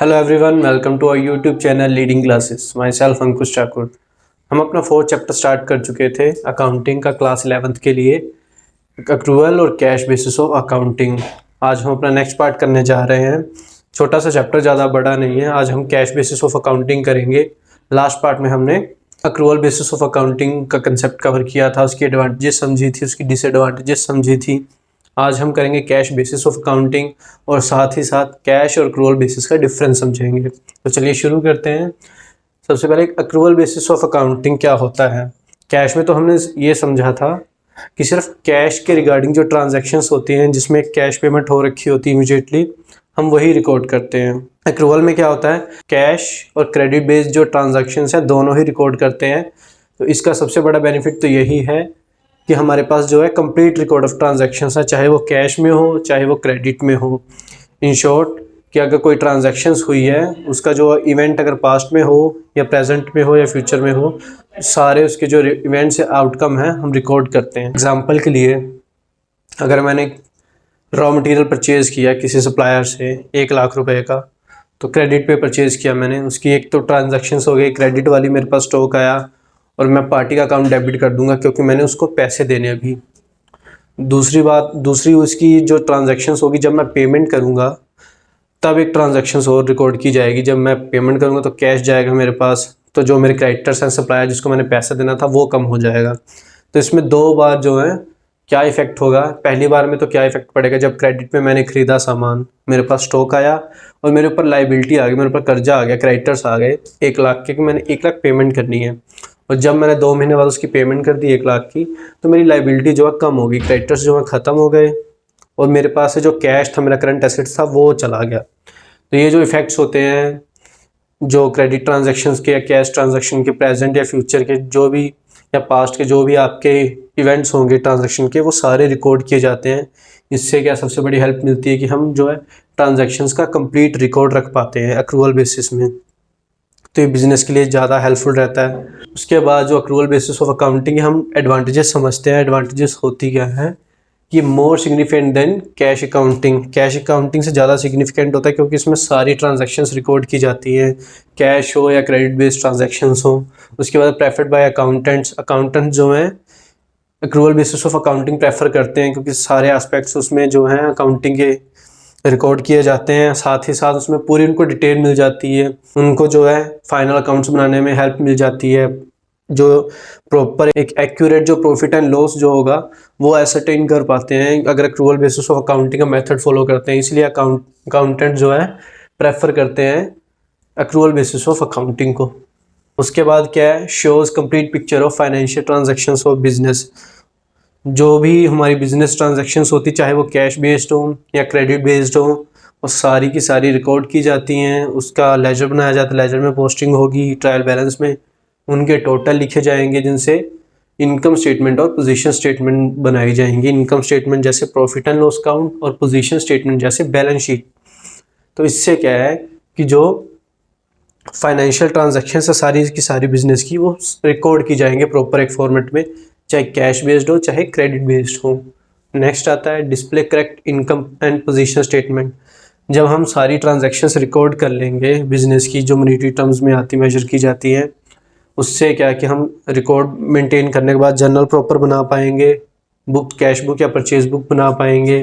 Hello everyone, welcome to our YouTube channel Leading Classes. Myself Ankush Thakur. हम अपना 4th chapter start कर चुके थे अकाउंटिंग का क्लास 11th के लिए, अक्रूवल और कैश बेसिस ऑफ अकाउंटिंग। आज हम अपना नेक्स्ट पार्ट करने जा रहे हैं। छोटा सा चैप्टर, ज़्यादा बड़ा नहीं है। आज हम कैश बेसिस ऑफ अकाउंटिंग करेंगे। लास्ट पार्ट में हमने अक्रूवल बेसिस ऑफ अकाउंटिंग का कंसेप्ट कवर किया था, उसकी एडवांटेजेस समझी थी, उसकी डिसएडवांटेजेस समझी थी। आज हम करेंगे कैश बेसिस ऑफ अकाउंटिंग और साथ ही साथ कैश और अक्रूवल बेसिस का डिफरेंस समझेंगे। तो चलिए शुरू करते हैं। सबसे पहले अक्रूवल बेसिस ऑफ अकाउंटिंग क्या होता है। कैश में तो हमने ये समझा था कि सिर्फ कैश के रिगार्डिंग जो ट्रांजैक्शंस होती हैं जिसमें कैश पेमेंट हो रखी होती है इमीडिएटली, हम वही रिकॉर्ड करते हैं। अक्रूवल में क्या होता है, कैश और क्रेडिट बेस्ड जो ट्रांजैक्शंस हैं दोनों ही रिकॉर्ड करते हैं। तो इसका सबसे बड़ा बेनिफिट तो यही है कि हमारे पास जो है कंप्लीट रिकॉर्ड ऑफ ट्रांजैक्शंस है, चाहे वो कैश में हो चाहे वो क्रेडिट में हो। इन शॉर्ट कि अगर कोई ट्रांजैक्शंस हुई है, उसका जो इवेंट अगर पास्ट में हो या प्रेजेंट में हो या फ्यूचर में हो, सारे उसके जो इवेंट्स या आउटकम हैं हम रिकॉर्ड करते हैं। एग्जांपल के लिए, अगर मैंने रॉ मटेरियल परचेज़ किया किसी सप्लायर से 1,00,000 रुपए का, तो क्रेडिट पे परचेज़ किया मैंने, उसकी एक तो ट्रांजैक्शंस हो गई, क्रेडिट वाली मेरे पास स्टॉक आया और मैं पार्टी का अकाउंट डेबिट कर दूंगा क्योंकि मैंने उसको पैसे देने अभी। दूसरी उसकी जो ट्रांजैक्शंस होगी, जब मैं पेमेंट करूंगा तब एक ट्रांजैक्शंस और रिकॉर्ड की जाएगी। जब मैं पेमेंट करूंगा तो कैश जाएगा मेरे पास, तो जो मेरे क्रेडिटर्स हैं, सप्लायर जिसको मैंने पैसा देना था, वो कम हो जाएगा। तो इसमें दो बार जो है क्या इफेक्ट होगा। पहली बार में तो क्या इफेक्ट पड़ेगा, जब क्रेडिट में मैंने खरीदा सामान, मेरे पास स्टॉक आया और मेरे ऊपर लाइबिलिटी आ गई, मेरे ऊपर कर्जा आ गया, क्रेडिटर्स आ गए 1,00,000 के कि मैंने 1,00,000 पेमेंट करनी है। और जब मैंने 2 महीने बाद उसकी पेमेंट कर दी 1,00,000 की, तो मेरी लाइबिलिटी जो है कम होगी, क्रेडिटर्स जो है ख़त्म हो गए और मेरे पास से जो कैश था, मेरा करंट एसेट्स था, वो चला गया। तो ये जो इफेक्ट्स होते हैं, जो क्रेडिट ट्रांजैक्शंस के या कैश ट्रांजैक्शन के, प्रेजेंट या फ्यूचर के जो भी या पास्ट के जो भी आपके इवेंट्स होंगे ट्रांजैक्शन के, वो सारे रिकॉर्ड किए जाते हैं। इससे क्या सबसे बड़ी हेल्प मिलती है कि हम जो है ट्रांजैक्शंस का कंप्लीट रिकॉर्ड रख पाते हैं अक्रूवल बेसिस में। तो ये बिज़नेस के लिए ज़्यादा हेल्पफुल रहता है। उसके बाद जो अक्रूवल बेसिस ऑफ अकाउंटिंग हम एडवांटेजेस समझते हैं। एडवांटेजेस होती क्या है कि more significant then cash accounting. Cash accounting से ज़्यादा सिग्निफिकेंट होता है क्योंकि इसमें सारी ट्रांजैक्शंस रिकॉर्ड की जाती हैं, कैश हो या क्रेडिट बेस्ड ट्रांजैक्शंस हो। उसके बाद प्रेफर्ड बाय अकाउंटेंट्स। अकाउंटेंट जो हैं accrual basis of accounting prefer करते हैं क्योंकि सारे एस्पेक्ट्स उसमें जो हैं अकाउंटिंग के रिकॉर्ड किए जाते हैं। साथ ही साथ उसमें पूरी उनको डिटेल मिल जाती है, उनको जो है फाइनल अकाउंट्स बनाने में हेल्प मिल जाती है। जो प्रॉपर एक एक्यूरेट जो प्रॉफिट एंड लॉस जो होगा वो एसरटेन कर पाते हैं अगर अक्रूवल बेसिस ऑफ अकाउंटिंग का मेथड फॉलो करते हैं। इसलिए अकाउंटेंट जो है प्रेफर करते हैं अक्रूवल बेसिस ऑफ अकाउंटिंग को। उसके बाद क्या है, shows complete picture of financial transactions of business. जो भी हमारी बिजनेस ट्रांजैक्शंस होती, चाहे वो कैश बेस्ड हो या क्रेडिट बेस्ड हो, वो सारी की सारी रिकॉर्ड की जाती हैं। उसका लेजर बनाया जाता है, लेजर में पोस्टिंग होगी, ट्रायल बैलेंस में उनके टोटल लिखे जाएंगे जिनसे इनकम स्टेटमेंट और पोजीशन स्टेटमेंट बनाई जाएंगी। इनकम स्टेटमेंट जैसे प्रॉफिट एंड लॉस अकाउंट और पोजीशन स्टेटमेंट जैसे बैलेंस शीट। तो इससे क्या है कि जो फाइनेंशियल ट्रांजैक्शंस है सारी की सारी बिजनेस की, वो रिकॉर्ड की जाएंगे प्रॉपर एक फॉर्मेट में, चाहे कैश बेस्ड हो चाहे क्रेडिट बेस्ड हो। नेक्स्ट आता है display correct income and position statement. जब हम सारी ट्रांजैक्शंस रिकॉर्ड कर लेंगे बिजनेस की, जो मॉनेटरी टर्म्स में आती मेजर की जाती है, उससे क्या है कि हम रिकॉर्ड मेंटेन करने के बाद जर्नल प्रॉपर बना पाएंगे, बुक कैश बुक या परचेज बुक बना पाएंगे,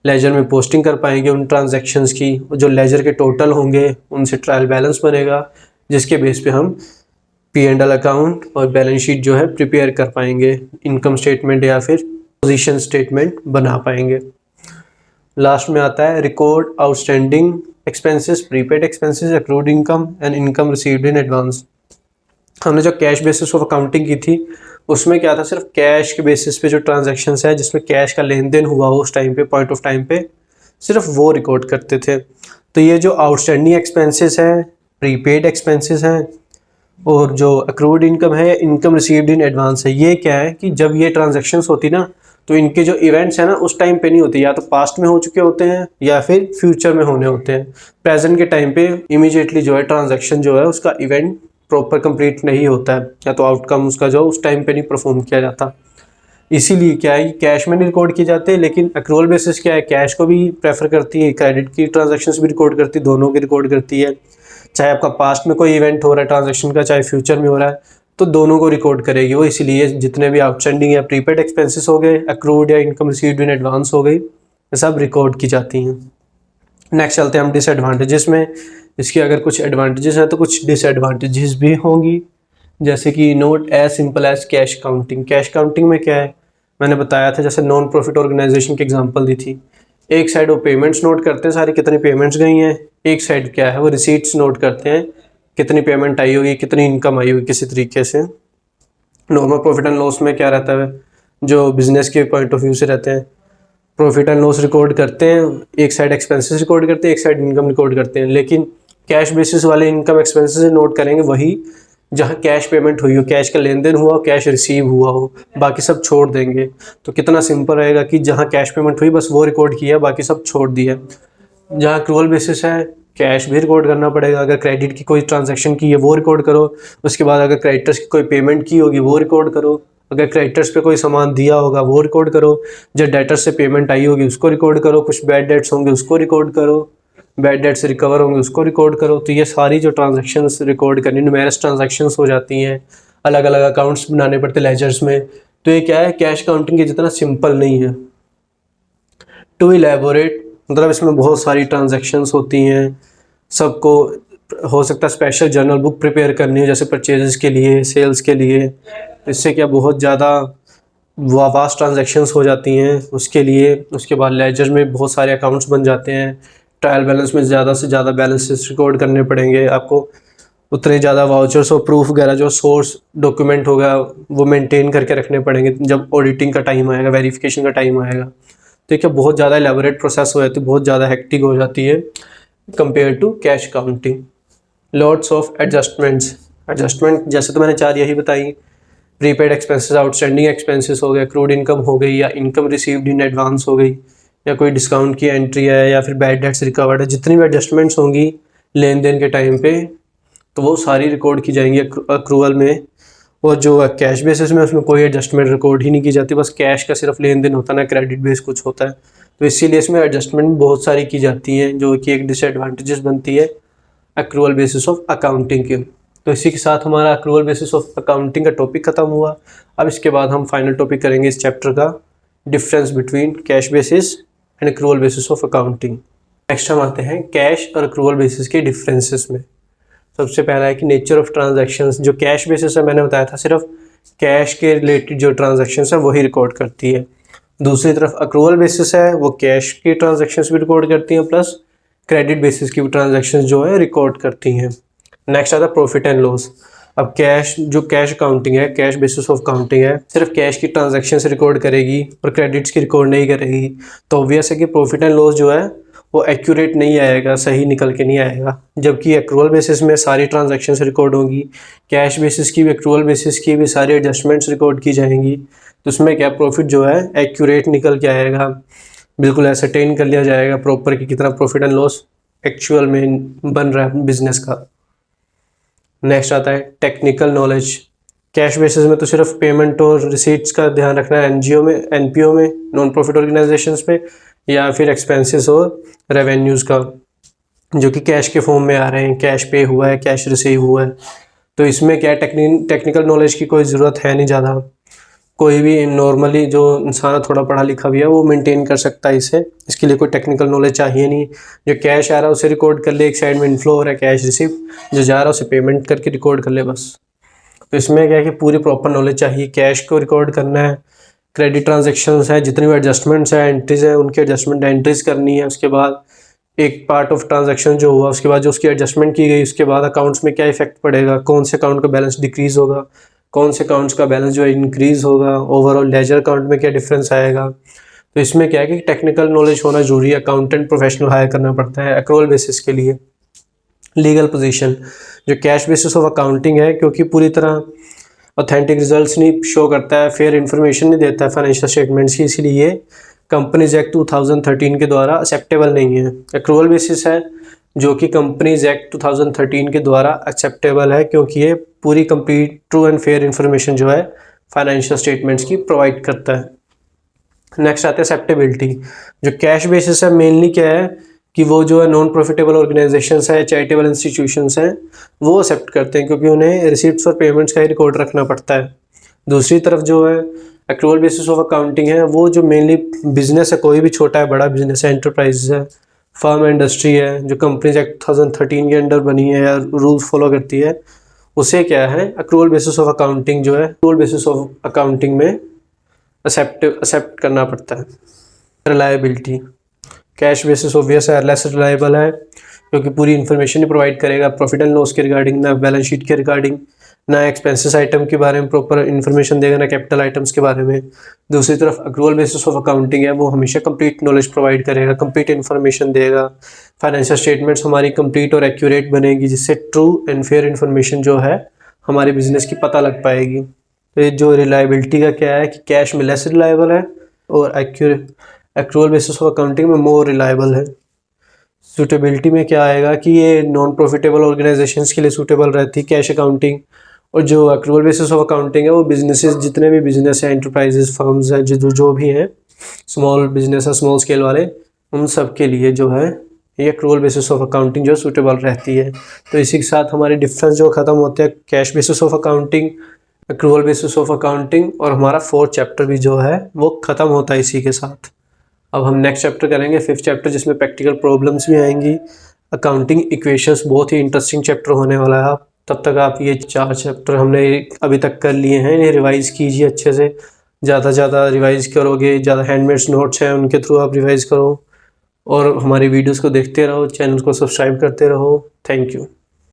लेजर में पोस्टिंग कर पाएंगे उन ट्रांजैक्शंस की। जो लेजर के टोटल होंगे उनसे ट्रायल बैलेंस बनेगा, जिसके बेस पे हम P&L अकाउंट और बैलेंस शीट जो है प्रिपेयर कर पाएंगे, इनकम स्टेटमेंट या फिर पोजीशन स्टेटमेंट बना पाएंगे। लास्ट में आता है record outstanding expenses, prepaid expenses, accrued income and income received in advance. हमने जो कैश बेसिस ऑफ अकाउंटिंग की थी उसमें क्या था, सिर्फ कैश के बेसिस पे जो ट्रांजैक्शंस है जिसमें कैश का लेन देन हुआ हो उस टाइम पे, पॉइंट ऑफ टाइम पे, सिर्फ वो रिकॉर्ड करते थे। तो ये जो आउटस्टैंडिंग एक्सपेंसेस हैं, प्रीपेड एक्सपेंसेस हैं और जो अक्रूड इनकम है, इनकम रिसीव्ड इन एडवांस है, ये क्या है कि जब ये ट्रांजैक्शंस होती ना, तो इनके जो इवेंट्स हैं ना उस टाइम पे नहीं होते, या तो पास्ट में हो चुके होते हैं या फिर फ्यूचर में होने होते हैं। प्रेजेंट के टाइम पे इमीडिएटली जो है ट्रांजैक्शन जो है उसका इवेंट प्रॉपर कंप्लीट नहीं होता है, या तो आउटकम उसका जो उस टाइम पे नहीं परफॉर्म किया जाता। इसीलिए क्या है कि कैश में नहीं रिकॉर्ड किए जाते, लेकिन एक्रूअल बेसिस क्या है, कैश को भी प्रेफर करती है, क्रेडिट की ट्रांजैक्शंस भी रिकॉर्ड करती है, दोनों की रिकॉर्ड करती है। चाहे आपका पास्ट में कोई इवेंट हो रहा है ट्रांजैक्शन का, चाहे फ्यूचर में हो रहा है, तो दोनों को रिकॉर्ड करेगी वो। इसीलिए जितने भी आउटस्टैंडिंग या प्रीपेड एक्सपेंसेस हो गए, एक्रूड या इनकम रिसीव्ड इन एडवांस हो गई, ये सब रिकॉर्ड की जाती हैं। नेक्स्ट चलते हैं हम डिसएडवांटेजेस में। इसके अगर कुछ एडवांटेजेस हैं तो कुछ डिसएडवांटेजेस भी होंगी, जैसे कि not as simple as cash counting. Cash counting में क्या है, मैंने बताया था, जैसे नॉन प्रॉफिट ऑर्गेनाइजेशन की एग्जांपल दी थी। एक साइड वो पेमेंट्स नोट करते हैं सारी, कितनी पेमेंट्स गई हैं, एक साइड क्या है वो रिसीट्स नोट करते हैं, कितनी पेमेंट आई होगी, कितनी इनकम आई होगी किसी तरीके से। नॉर्मल प्रॉफिट एंड लॉस में क्या रहता है, जो बिजनेस के पॉइंट ऑफ व्यू से रहते हैं, प्रॉफिट एंड लॉस रिकॉर्ड करते हैं, एक साइड एक्सपेंसेस रिकॉर्ड करते हैं, एक साइड इनकम रिकॉर्ड करते हैं। लेकिन कैश बेसिस वाले इनकम एक्सपेंसेस नोट करेंगे वही जहाँ कैश पेमेंट हुई हो, कैश का लेन देन हुआ हो, कैश रिसीव हुआ हो, बाकी सब छोड़ देंगे। तो कितना सिंपल रहेगा कि जहाँ कैश पेमेंट हुई बस वो रिकॉर्ड किया, बाकी सब छोड़ दिया। जहाँ एक्रूअल बेसिस है, कैश भी रिकॉर्ड करना पड़ेगा, अगर क्रेडिट की कोई ट्रांजैक्शन की है वो रिकॉर्ड करो, उसके बाद अगर क्रेडिटर्स की कोई पेमेंट की होगी वो रिकॉर्ड करो, अगर क्रेडिटर्स पे कोई सामान दिया होगा वो रिकॉर्ड करो, जब डेटर्स से पेमेंट आई होगी उसको रिकॉर्ड करो, कुछ बैड डेट्स होंगे उसको रिकॉर्ड करो, बैड डेट से रिकवर होंगे उसको रिकॉर्ड करो। तो ये सारी जो ट्रांजैक्शंस रिकॉर्ड करनी, न्यूमेरस ट्रांजैक्शंस हो जाती हैं, अलग अलग अकाउंट्स बनाने पड़ते लेजर्स में। तो ये क्या है, कैश काउंटिंग के जितना सिंपल नहीं है। टू इलेबोरेट मतलब इसमें बहुत सारी ट्रांजैक्शंस होती हैं, सबको हो सकता है स्पेशल जर्नल बुक प्रिपेयर करनी है, जैसे परचेजेस के लिए, सेल्स के लिए। इससे क्या बहुत ज़्यादा वास्ट ट्रांजैक्शंस हो जाती हैं उसके लिए। उसके बाद लेजर में बहुत सारे अकाउंट्स बन जाते हैं, ट्रायल बैलेंस में ज़्यादा से ज़्यादा बैलेंसेस रिकॉर्ड करने पड़ेंगे आपको, उतने ज़्यादा वाउचर्स और प्रूफ वगैरह जो सोर्स डॉक्यूमेंट होगा वो मेंटेन करके रखने पड़ेंगे जब ऑडिटिंग का टाइम आएगा, वेरिफिकेशन का टाइम आएगा। तो ये क्या बहुत ज़्यादा एलेबोरेट प्रोसेस हो जाती है, बहुत ज़्यादा हेक्टिक हो जाती है compare to cash counting. Lots of adjustments, adjustment जैसे तो मैंने चार यही बताई, प्रीपेड एक्सपेंसेस, आउटस्टैंडिंग एक्सपेंसेस हो गए, क्रूड इनकम हो गई, या इनकम रिसीव्ड इन एडवांस हो गई, या कोई डिस्काउंट की एंट्री है, या फिर बैड डेट्स रिकवर्ड है। जितनी भी एडजस्टमेंट्स होंगी लेन देन के टाइम पे तो वो सारी रिकॉर्ड की जाएंगी अक्रूवल में। और जो कैश बेसिस में उसमें कोई एडजस्टमेंट रिकॉर्ड ही नहीं की जाती, बस कैश का सिर्फ लेन देन होता है, ना क्रेडिट बेस कुछ होता है। तो इसीलिए इसमें एडजस्टमेंट बहुत सारी की जाती हैं, जो कि एक डिसएडवांटेजेस बनती है एक्रूवल बेसिस ऑफ अकाउंटिंग की। तो इसी के साथ हमारा एक्रूवल बेसिस ऑफ अकाउंटिंग का टॉपिक खत्म हुआ। अब इसके बाद हम फाइनल टॉपिक करेंगे इस चैप्टर का, difference between cash basis and accrual basis of accounting. Next हम आते हैं कैश और एक्रूवल बेसिस के डिफरेंसेस में। सबसे पहला है कि नेचर ऑफ ट्रांजैक्शंस। जो कैश बेसिस है मैंने बताया था सिर्फ कैश के रिलेटेड जो ट्रांजैक्शंस है वही रिकॉर्ड करती है। दूसरी तरफ एक्रूवल बेसिस है वो कैश की ट्रांजैक्शंस भी रिकॉर्ड करती हैं, प्लस क्रेडिट बेसिस की भी ट्रांजैक्शंस जो है रिकॉर्ड करती हैं। नेक्स्ट आता है प्रॉफिट एंड लॉस। अब कैश, जो कैश अकाउंटिंग है, कैश बेसिस ऑफ अकाउंटिंग है, सिर्फ कैश की ट्रांजैक्शंस रिकॉर्ड करेगी और क्रेडिट्स की रिकॉर्ड नहीं करेगी। तो ऑब्वियस है कि प्रॉफिट एंड लॉस जो है वो एक्यूरेट नहीं आएगा, सही निकल के नहीं आएगा। जबकि एक्रूवल बेसिस में सारी ट्रांजैक्शंस रिकॉर्ड होंगी, कैश बेसिस की भी, एक्रूवल बेसिस की भी सारी एडजस्टमेंट्स रिकॉर्ड की जाएंगी। तो उसमें क्या प्रॉफिट जो है एक्यूरेट निकल के आएगा, बिल्कुल एसरटेन कर लिया जाएगा प्रॉपर कि कितना प्रॉफिट एंड लॉस एक्चुअल में बन रहा है बिजनेस का। नेक्स्ट आता है टेक्निकल नॉलेज। कैश बेसिस में तो सिर्फ पेमेंट और रिसीट्स का ध्यान रखना है, एनजीओ में, एनपीओ में, नॉन प्रॉफिट ऑर्गेनाइजेशंस में, या फिर एक्सपेंसेस और रेवेन्यूज़ का जो कि कैश के फॉर्म में आ रहे हैं, कैश पे हुआ है, कैश रिसीव हुआ है। तो इसमें क्या टेक्निकल नॉलेज की कोई ज़रूरत है नहीं ज़्यादा, कोई भी नॉर्मली जो इंसान थोड़ा पढ़ा लिखा भी है वो मेंटेन कर सकता है इसे, इसके लिए कोई टेक्निकल नॉलेज चाहिए नहीं। जो कैश आ रहा है उसे रिकॉर्ड कर ले, एक साइड में इनफ्लो हो रहा है कैश रिसीव, जो जा रहा है उसे पेमेंट करके रिकॉर्ड कर ले बस। तो इसमें क्या है कि पूरी प्रॉपर नॉलेज चाहिए, कैश को रिकॉर्ड करना है, क्रेडिट ट्रांजेक्शन्स है, जितनी भी एडजस्टमेंट्स है, एंट्रीज है, उनकी एडजस्टमेंट एंट्रीज करनी है। उसके बाद एक पार्ट ऑफ ट्रांजैक्शन जो हुआ उसके बाद जो उसकी एडजस्टमेंट की गई, उसके बाद अकाउंट्स में क्या इफेक्ट पड़ेगा, कौन से अकाउंट का बैलेंस डिक्रीज होगा, कौन से अकाउंट्स का बैलेंस जो है इंक्रीज होगा, ओवरऑल लेजर अकाउंट में क्या डिफरेंस आएगा। तो इसमें क्या है कि टेक्निकल नॉलेज होना जरूरी है, अकाउंटेंट प्रोफेशनल हायर करना पड़ता है एक्रूवल बेसिस के लिए। लीगल पोजीशन, जो कैश बेसिस ऑफ अकाउंटिंग है, क्योंकि पूरी तरह ऑथेंटिक रिजल्ट्स नहीं शो करता है, फेयर इन्फॉर्मेशन नहीं देता है फाइनेंशियल स्टेटमेंट्स की, इसलिए कंपनीज एक्ट 2013 के द्वारा एक्सेप्टेबल नहीं है। एक्रूवल बेसिस है जो कि कंपनीज एक्ट 2013 के द्वारा एक्सेप्टेबल है, क्योंकि ये पूरी complete true and fair information जो है फाइनेंशियल स्टेटमेंट्स की प्रोवाइड करता है। नेक्स्ट आते हैं एक्सेप्टेबिलिटी। जो कैश बेसिस है मेनली क्या है कि वो जो है नॉन प्रॉफिटेबल ऑर्गेनाइजेशंस है, चैरिटेबल इंस्टीट्यूशंस हैं, वो एक्सेप्ट करते हैं क्योंकि उन्हें रिसीट्स और पेमेंट्स का ही रिकॉर्ड रखना पड़ता है। दूसरी तरफ जो है एक्रूअल बेसिस ऑफ अकाउंटिंग है, वो जो मेनली बिजनेस है, कोई भी छोटा है बड़ा बिजनेस है, एंटरप्राइज है, फर्म इंडस्ट्री है, जो कंपनीज एक्ट 2013 के अंडर बनी है या रूल्स फॉलो करती है, उसे क्या है एक्रूअल बेसिस ऑफ अकाउंटिंग जो है एक्रूअल बेसिस ऑफ अकाउंटिंग में एक्सेप्ट करना पड़ता है। रिलायबिलिटी, कैश बेसिस ऑब्वियस है, लेस रिलायबल है क्योंकि पूरी इन्फॉर्मेशन ही प्रोवाइड करेगा प्रॉफिट एंड लॉस के रिगार्डिंग, ना बैलेंस शीट के रिगार्डिंग, ना एक्सपेंसेस आइटम के बारे में प्रॉपर इन्फॉर्मेशन देगा, ना कैपिटल आइटम्स के बारे में। दूसरी तरफ एक्रूअल बेसिस ऑफ अकाउंटिंग है, वो हमेशा कंप्लीट नॉलेज प्रोवाइड करेगा, कंप्लीट इन्फॉर्मेशन देगा, फाइनेंशियल स्टेटमेंट्स हमारी कंप्लीट और एक्यूरेट बनेगी, जिससे ट्रू एंड फेयर इन्फॉर्मेशन जो है हमारे बिजनेस की पता लग पाएगी। तो ये जो रिलायबिलिटी का क्या है कि कैश में लेस रिलायबल है और एक्रूअल बेसिस ऑफ अकाउंटिंग में मोर रिलायबल है। सूटेबिलिटी में क्या आएगा कि ये नॉन प्रॉफिटेबल ऑर्गेनाइजेशंस के लिए सूटेबल रहती है कैश अकाउंटिंग, और जो एक्रूअल बेसिस ऑफ अकाउंटिंग है वो बिजनेसेस, जितने भी बिजनेस हैं, एंटरप्राइजेस, फर्म्स हैं, जो भी हैं, स्मॉल बिजनेस है, स्मॉल स्केल वाले, उन सब के लिए जो है ये एक्रूअल बेसिस ऑफ अकाउंटिंग जो सूटेबल रहती है। तो इसी के साथ हमारे डिफरेंस जो ख़त्म होते हैं cash basis of accounting, accrual basis of accounting, और हमारा 4th चैप्टर भी जो है वो ख़त्म होता है इसी के साथ। अब हम नेक्स्ट चैप्टर करेंगे 5th चैप्टर, जिसमें प्रैक्टिकल प्रॉब्लम्स भी आएंगी, अकाउंटिंग इक्वेशंस, बहुत ही इंटरेस्टिंग चैप्टर होने वाला है। तब तक आप ये 4 चैप्टर हमने अभी तक कर लिए हैं, इन्हें रिवाइज़ कीजिए अच्छे से, ज़्यादा से ज़्यादा रिवाइज़ करोगे, ज़्यादा हैंडमेड्स नोट्स हैं उनके थ्रू आप रिवाइज़ करो, और हमारी वीडियोज़ को देखते रहो, चैनल को सब्सक्राइब करते रहो। Thank you.